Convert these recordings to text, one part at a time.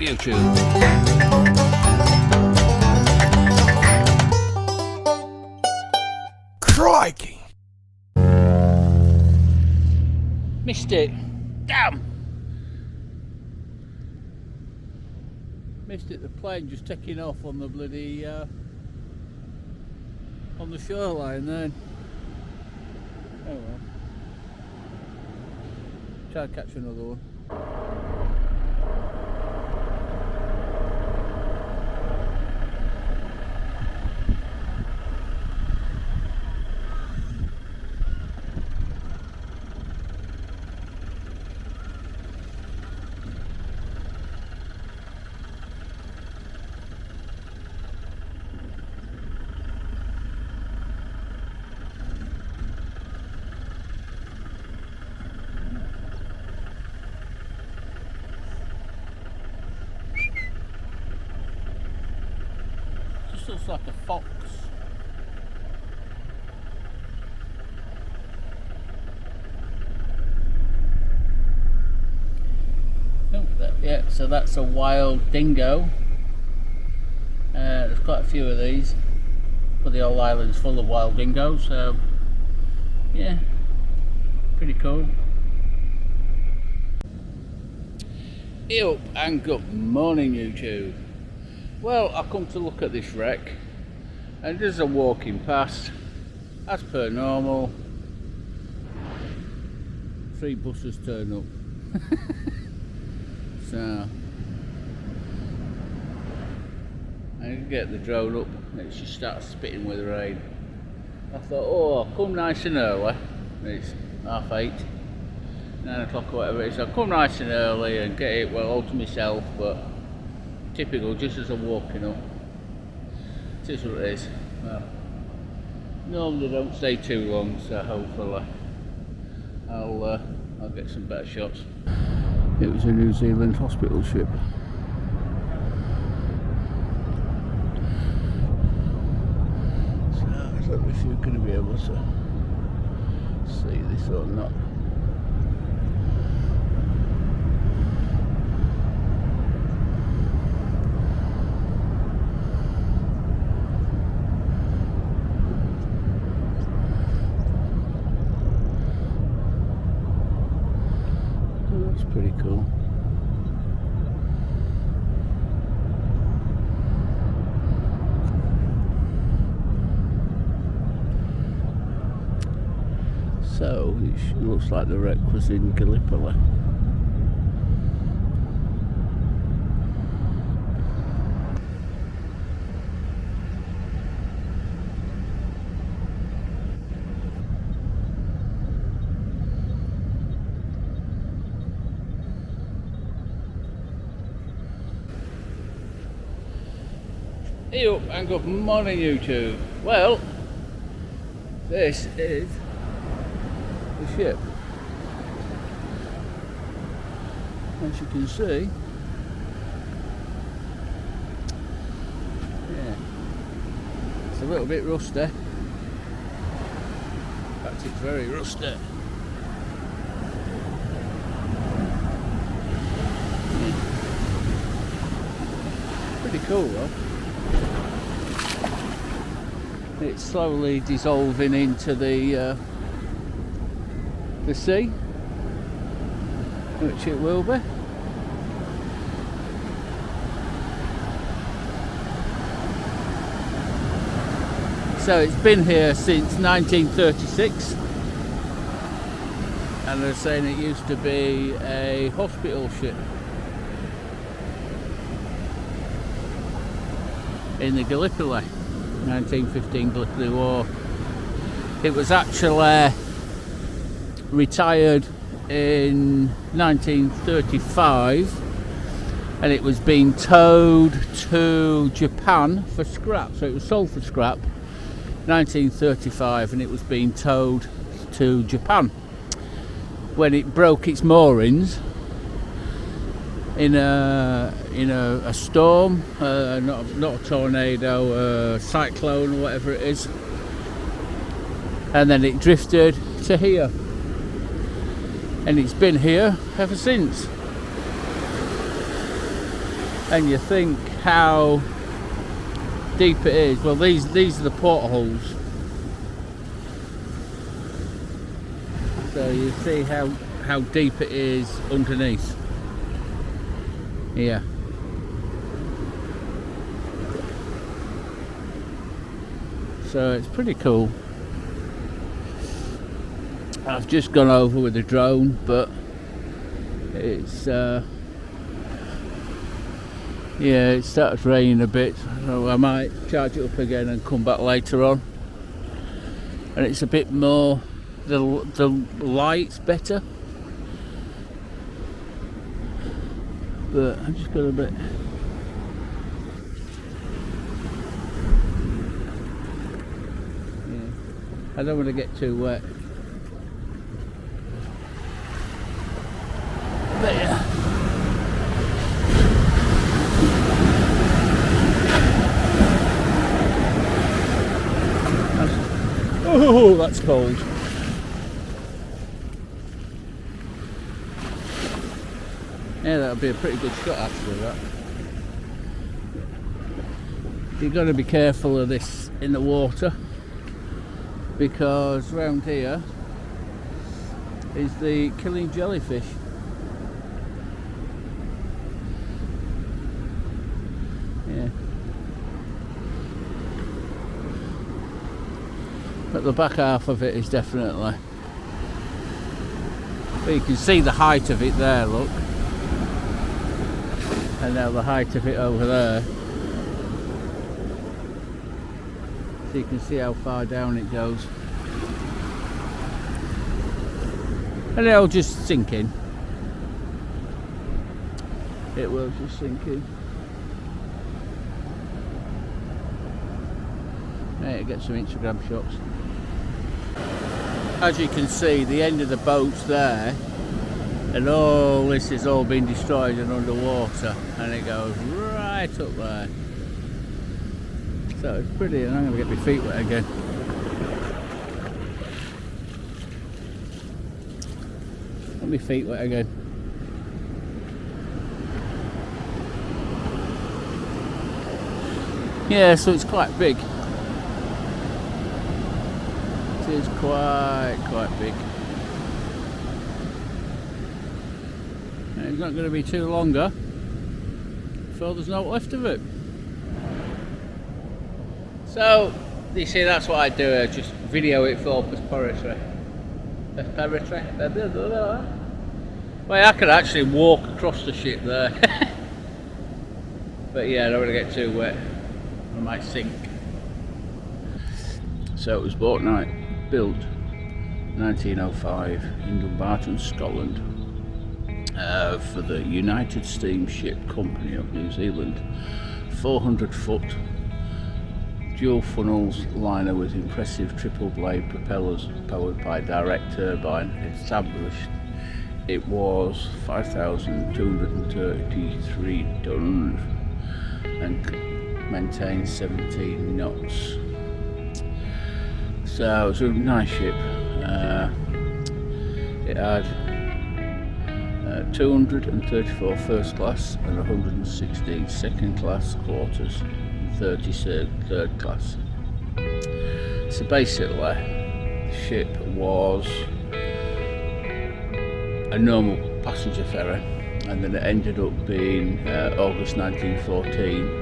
YouTube? Crikey! Missed it. Damn! Missed it, the plane just taking off on the bloody on the shoreline then. Oh well. Try to catch another one. Looks like a fox. Oh, yeah, so that's a wild dingo. There's quite a few of these, but the whole island's full of wild dingoes, so yeah, pretty cool. Hey up and good morning YouTube. Well, I come to look at this wreck, and as I'm walking past, as per normal, 3 buses turn up. So I need to get the drone up, and it just starts spitting with rain. I thought, oh, I'll come nice and early. It's 8:30, 9 o'clock or whatever it is. I'll come nice and early and get it well all to myself, but typical, just as I'm walking up. It is what it is. Well, normally don't stay too long, so hopefully I'll get some better shots. It was a New Zealand hospital ship. So I don't know if you're going to be able to see this or not. Pretty cool. So it looks like the wreck was in Gallipoli. Hey up and good morning YouTube. Well, this is the ship. As you can see, yeah, it's a little bit rusty. In fact, it's very rusty. Yeah. Pretty cool though. It's slowly dissolving into the sea, which it will be. So it's been here since 1936, and they're saying it used to be a hospital ship in the Gallipoli. 1915 Gallipoli War. It was actually retired in 1935, and it was being towed to Japan for scrap. So it was sold for scrap 1935, and it was being towed to Japan. When it broke its moorings in a storm, not a tornado, a cyclone or whatever it is, and then it drifted to here, and it's been here ever since. and you think how deep it is. Well, these are the portholes, so you see how deep it is underneath here. So it's pretty cool. I've just gone over with the drone, but it's yeah, it started raining a bit, so I might charge it up again and come back later on. And it's a bit more, the light's better, but I've just got a bit. I don't want to get too wet. But yeah. Oh, that's cold. Yeah, that'll be a pretty good shot actually, that. You've got to be careful of this in the water, because round here is the killing jellyfish. Yeah. But the back half of it is definitely. But you can see the height of it there, look. And now the height of it over there. So you can see how far down it goes. And it'll just sink in. It will just sink in. Right, get some Instagram shots. As you can see, the end of the boat's there, and all this has all been destroyed and underwater, and it goes right up there. So it's pretty, and I'm going to get my feet wet again. Get my feet wet again. Yeah, so it's quite big. It is quite big. And it's not going to be too longer before there's no left of it. So, you see, that's what I do, I just video it for posterity. Well, I could actually walk across the ship there. But yeah, I don't want to get too wet, I might sink. So it was boat night, built 1905 in Dumbarton, Scotland, for the United Steamship Company of New Zealand. 400-foot dual funnels liner with impressive triple blade propellers powered by direct turbine. Established, it was 5,233 tons and maintained 17 knots. So it was a nice ship. It had 234 first class and 116 second class quarters, 30 third class. So basically the ship was a normal passenger ferry, and then it ended up being August 1914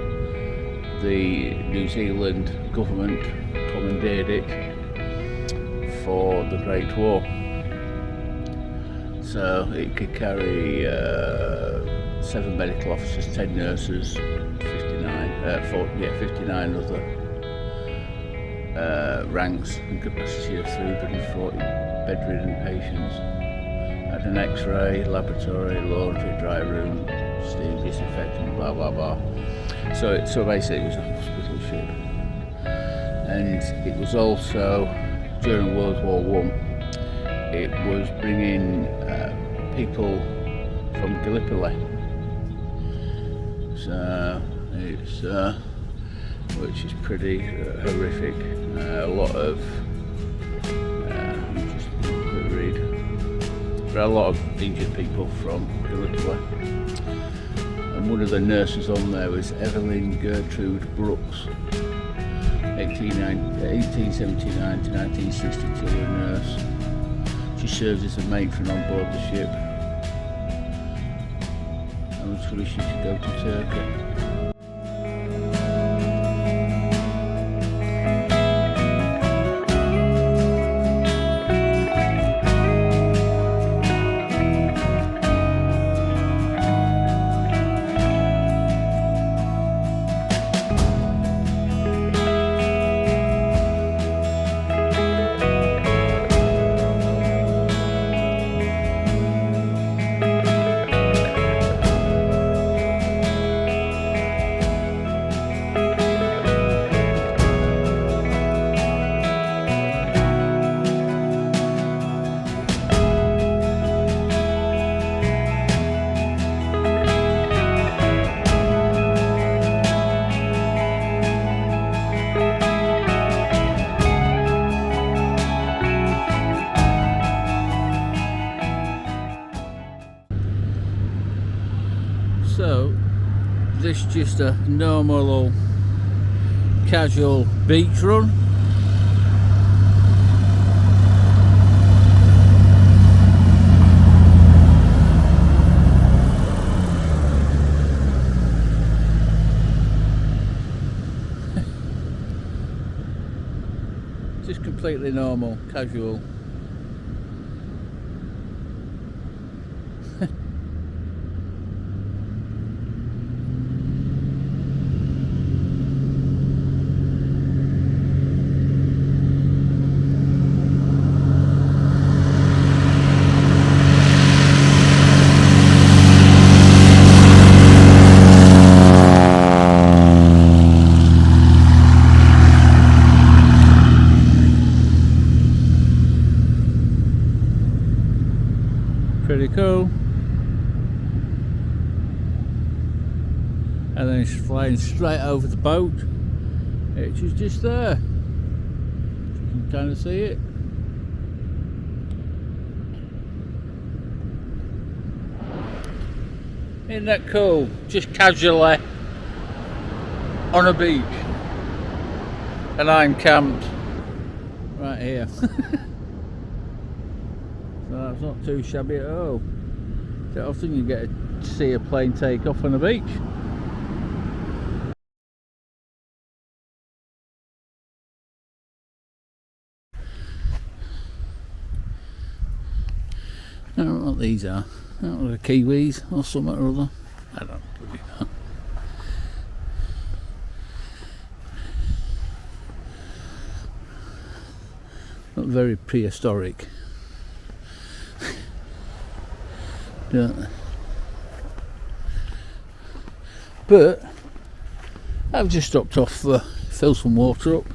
the New Zealand government commandeered it for the Great War. So it could carry 7 medical officers, 10 nurses, 59 other ranks, and capacity of 340 bedridden patients. Had an X-ray, laboratory, laundry, dry room, steam disinfectant, blah blah blah. So basically it was a hospital ship, and it was also during World War I. It was bringing people from Gallipoli. So it's which is pretty horrific. A lot of just a quick read. There are a lot of injured people from Gallipoli. A and one of the nurses on there was Evelyn Gertrude Brooks, 1879 to 1962, a nurse. She served as a matron on board the ship. I was wishing to go to Turkey. So, this is just a normal old casual beach run. Just completely normal, casual. Pretty cool. And then it's flying straight over the boat, which is just there. You can kind of see it. Isn't that cool? Just casually on a beach. And I'm camped right here. So that's not too shabby at all. So often you get to see a plane take off on the beach. I don't know what these are. I don't know, the Kiwis or something or other. I don't really know. Not very prehistoric. Don't they? But I've just stopped off to fill some water up.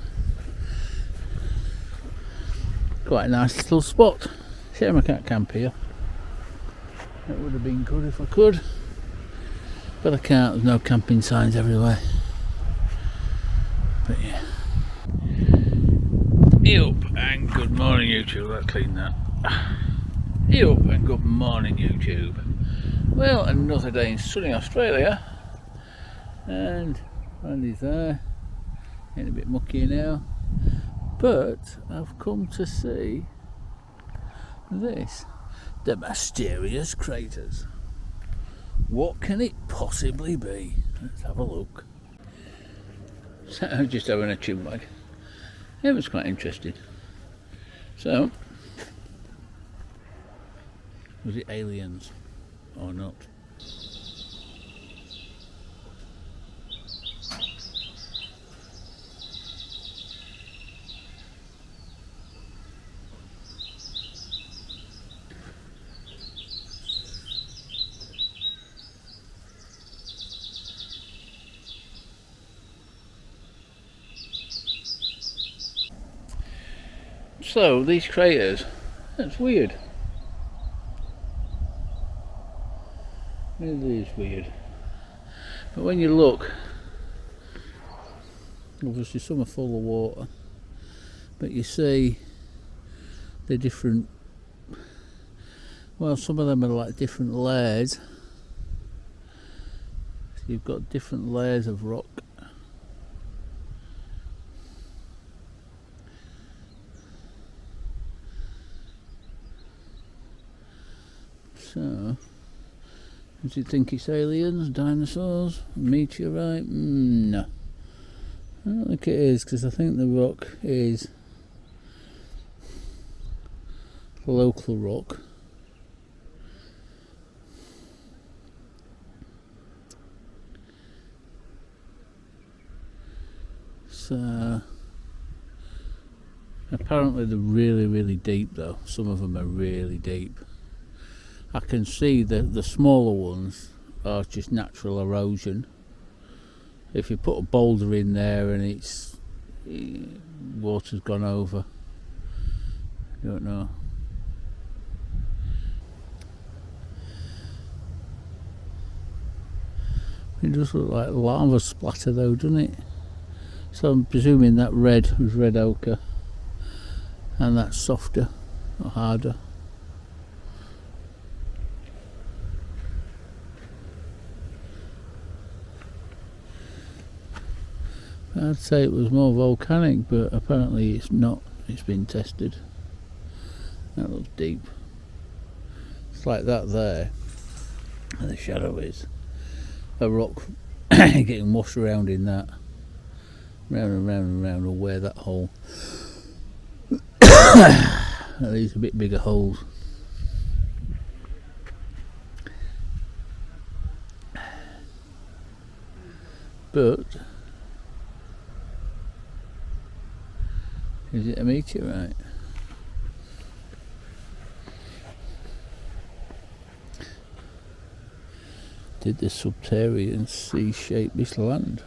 Quite a nice little spot. Shame I can't camp here. That would have been good if I could, but I can't. There's no camping signs everywhere. But yeah. Yup, and good morning YouTube. Let's clean that. Yup, and good morning YouTube. Well, another day in sunny Australia, and Randy's there, getting a bit mucky now, but I've come to see this, the mysterious craters. What can it possibly be? Let's have a look. So I'm just having a chin wag. It was quite interesting. So, was it aliens or not? So these craters, that's weird. It is weird. But when you look, obviously some are full of water, but you see the different, well, some of them are like different layers, You've got different layers of rock. So, does it think it's aliens, dinosaurs, meteorite? No. I don't think it is, because I think the rock is local rock. So, apparently they're really, really deep though. Some of them are really deep. I can see the smaller ones are just natural erosion. If you put a boulder in there and water's gone over, I don't know. It does look like lava splatter though, doesn't it? So I'm presuming that red was red ochre, and that's softer or harder. I'd say it was more volcanic, but apparently it's not. It's been tested. That looks deep. It's like that there, and the shadow is a rock getting washed around in that, round and round and round, or where that hole. These are a bit bigger holes. But is it a meteorite? Did the Subterranean Sea shape this land?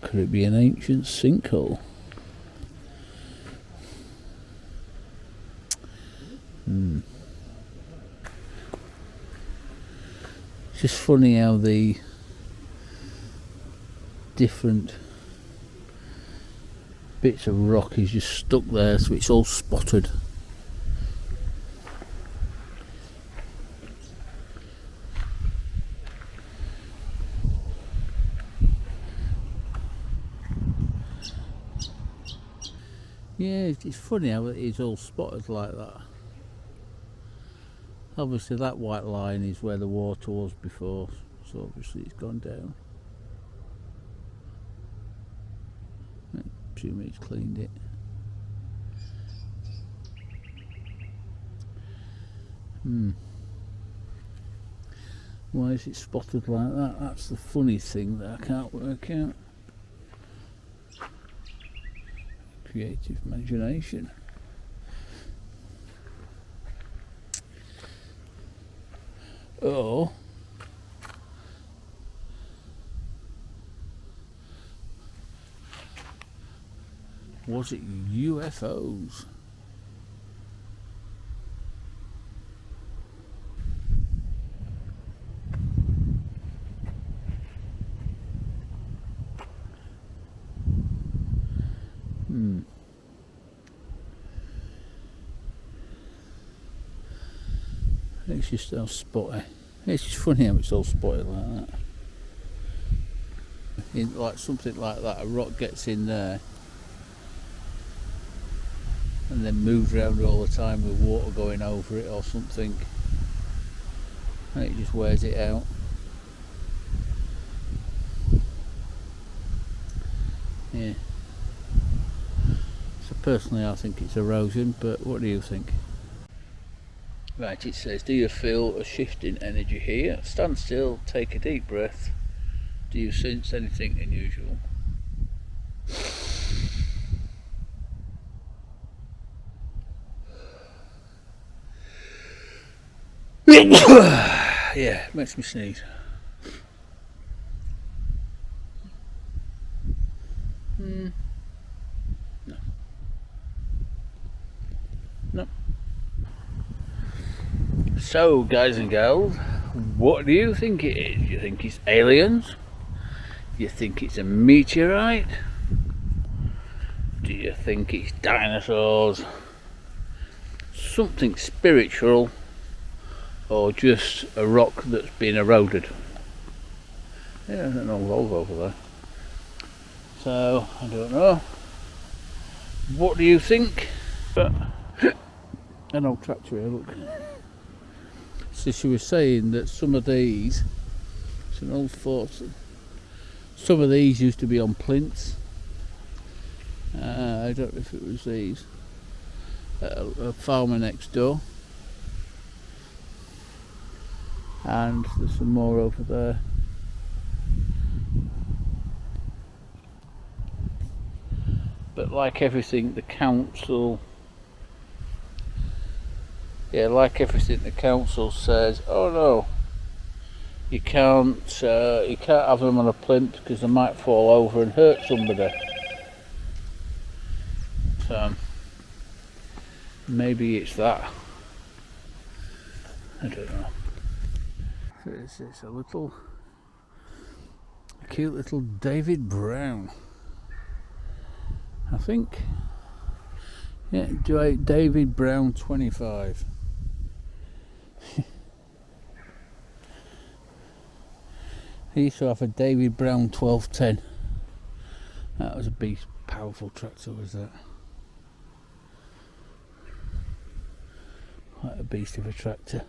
Could it be an ancient sinkhole? It's just funny how the different bits of rock is just stuck there, so it's all spotted. Yeah, it's funny how it's all spotted like that. Obviously that white line is where the water was before, so obviously it's gone down. I presume it's cleaned it. Why is it spotted like that? That's the funny thing that I can't work out. Creative imagination. Oh, was it UFOs? It's just all spotty. It's just funny how it's all spotted like that. Like something like that, a rock gets in there and then moves around all the time with water going over it or something, and it just wears it out. Yeah. So personally I think it's erosion, but what do you think? Right, it says, do you feel a shift in energy here? Stand still, take a deep breath. Do you sense anything unusual? Yeah, it makes me sneeze. No. No. So, guys and girls, what do you think it is? Do you think it's aliens? Do you think it's a meteorite? Do you think it's dinosaurs? something spiritual or just a rock that's been eroded. Yeah, I don't know, Volvo over there. So, I don't know. What do you think? But an old tractor here, look. So she was saying that some of these, it's an old fort, some of these used to be on plinths. I don't know if it was these. A farmer next door. And there's some more over there. But like everything, the council, the council says, oh no, you can't have them on a plinth because they might fall over and hurt somebody. So maybe it's that. I don't know. So it's a cute little David Brown. I think, yeah, David Brown 25. He used to have a David Brown 1210. That was a beast, powerful tractor, was that? Quite a beast of a tractor.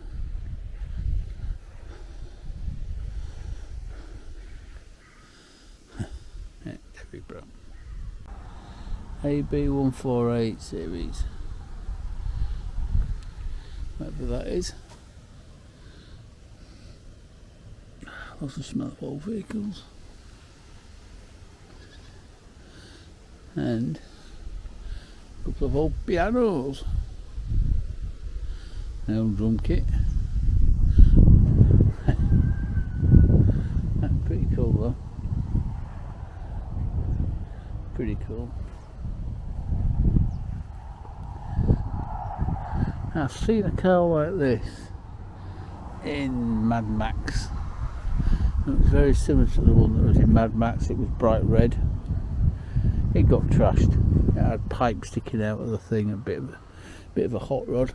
Yeah, David Brown. AB148 series, whatever that is. Lots of smart old vehicles and a couple of old pianos, an old drum kit. That's pretty cool though, pretty cool. I've seen a car like this in Mad Max. It was very similar to the one that was in Mad Max. It was bright red. It got trashed. It had pipes sticking out of the thing, a bit of a hot rod.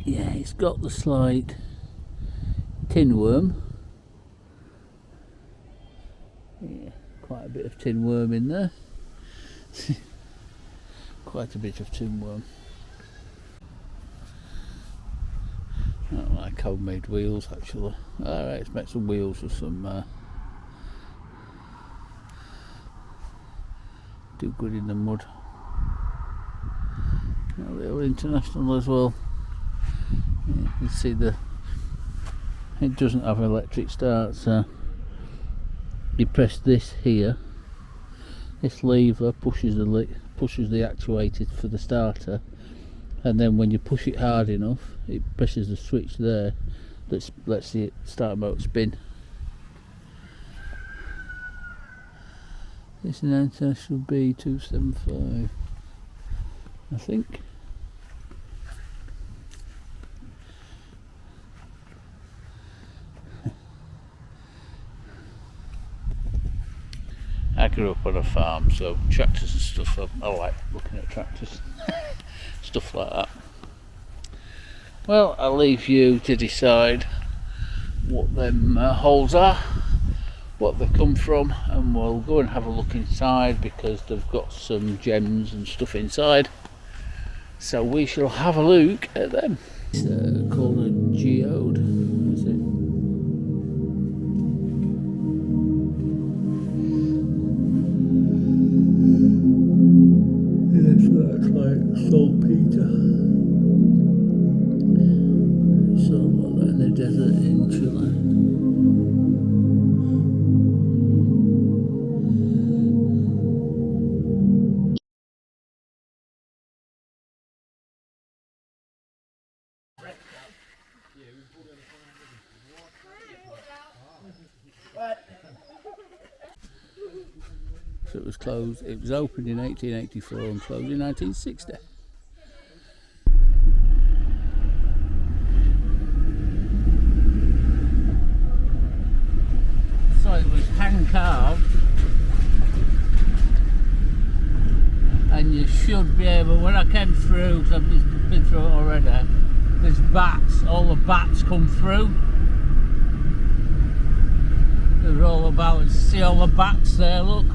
Yeah, it's got the slight tin worm. Yeah, quite a bit of tin worm in there. Quite a bit of tin worm. I don't like homemade wheels actually. Alright, let's make some wheels with some do good in the mud. A little international as well. Yeah, you can see it doesn't have electric start, so you press this here. This lever pushes the actuator for the starter, and then when you push it hard enough, it presses the switch there that lets the starter motor spin. It's an International B275, I think. I grew up on a farm, so tractors and stuff, I like looking at tractors. Stuff like that. Well, I'll leave you to decide what them holes are, what they come from, and we'll go and have a look inside because they've got some gems and stuff inside. So we shall have a look at them. It's called a geode, is it? Yes, that's like saltpeter. In the desert in Chile. So it was closed. It was opened in 1884 and closed in 1960. So it was hand carved and you should be able, when I came through, because I've been through it already, there's bats, all the bats come through. They're all about, see all the bats there, look.